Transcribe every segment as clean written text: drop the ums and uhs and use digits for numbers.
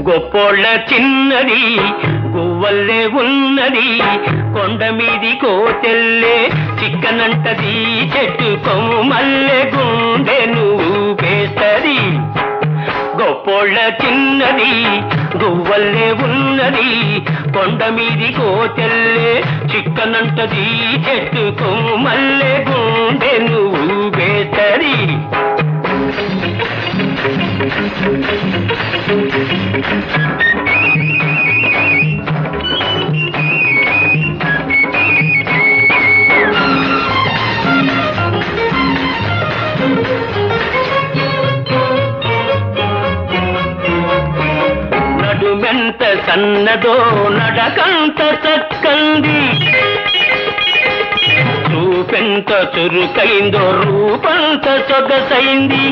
గొప్పోళ్ళ చిన్నది గువ్వల్లే ఉన్నది, కొండ మీది కోతెల్లే చిక్కనంటది, చెట్టు కొమ్మల్లే గుండె నువ్వేస్తది. గొప్పోళ్ళ చిన్నది గువ్వల్లే ఉన్నది, కొండ మీది కోతెల్లే చిక్కనంటది, చెట్టు కొమ్మల్లే గుండె నువ్వేస్తది. నడుమెంత సన్నదో నడకంత చక్కంది, చూపెంత చురుకైందో రూపంత సొగసైంది.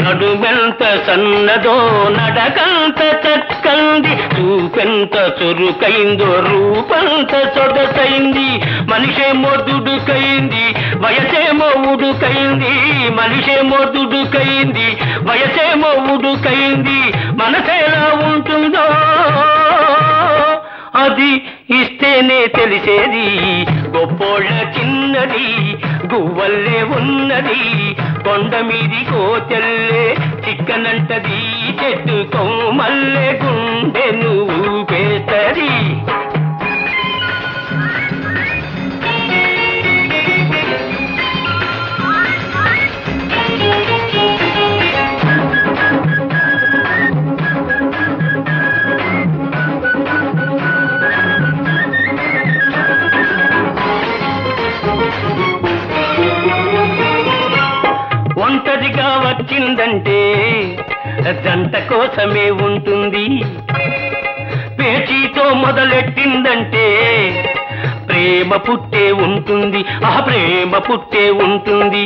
నడుమెంత సన్నదో నడకంత చక్కంది, చూపెంత చురుకైందో రూపంత సొగసైంది. మనిషేమో దుడుకైంది వయసేమో ఉడుకైంది, మనిషేమో దుడుకైంది వయసేమో ఉడుకైంది. మనసేలా ఉంటుందో అది ఇస్తేనే తెలిసేది. గొప్పోళ్ళ చిన్నది గువ్వల్లే ఉన్నది, కొండ మీది కోతెల్లే చిక్కనంటది, చెట్టు కొమ్మల్లే గుండె నువ్వేస్తది. ఒంటరిగా వచ్చిందంటే జంట కోసమే ఉంటుంది, పేచీతో మొదలెట్టిందంటే ప్రేమ పుట్టే ఉంటుంది, ఆ ప్రేమ పుట్టే ఉంటుంది.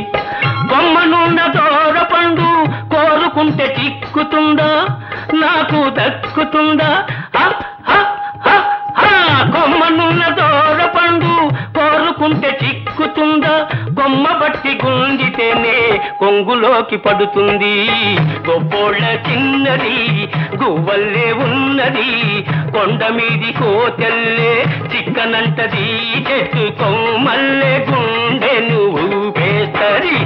కొమ్మనున్న దోర పండు కోరుకుంటే చిక్కుతుందా, నాకు దక్కుతుందా? కొమ్మనున్న దోర పండు కోరుకుంటే చిక్కుతుందా, కొమ్మ బట్టి గుంజితేనే కొంగులోకి పడుతుంది. గొప్పోళ్ళ చిన్నది గువ్వల్లే ఉన్నది, కొండ మీది కోతెల్లే చిక్కనంటది, చెట్టు కొమ్మల్లే గుండె నువ్వేస్తది.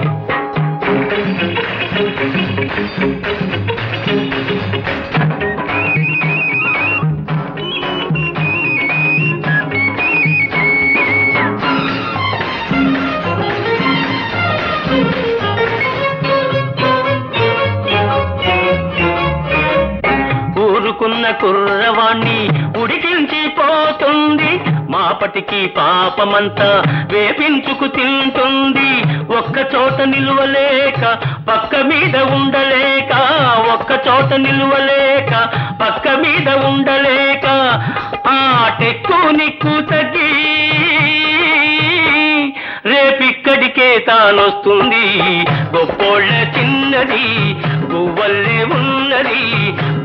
ఊరుకున్న కుర్రవాణ్ణి ఉడికించిపోతుంది, మాపటికి పాపమంతా వేపించుకు తింటుంది. ఒక్క చోట నిలువలేక పక్క మీద ఉండలేక, ఒక్క చోట నిలువలేక పక్క మీద ఉండలేక, ఆ టెక్కు నిక్కు తగ్గి రేపిక్కడికే తానొస్తుంది. గొప్పోళ్ళ చిన్నది గువ్వల్లే ఉన్నది,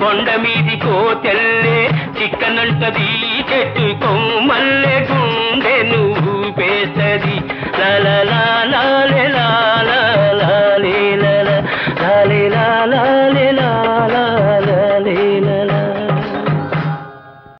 కొండ మీది కోతెల్లే చిక్కనంటది, చెట్టు కొమ్మల్లే గుండె నువ్వేస్తది. లా లా లా లా.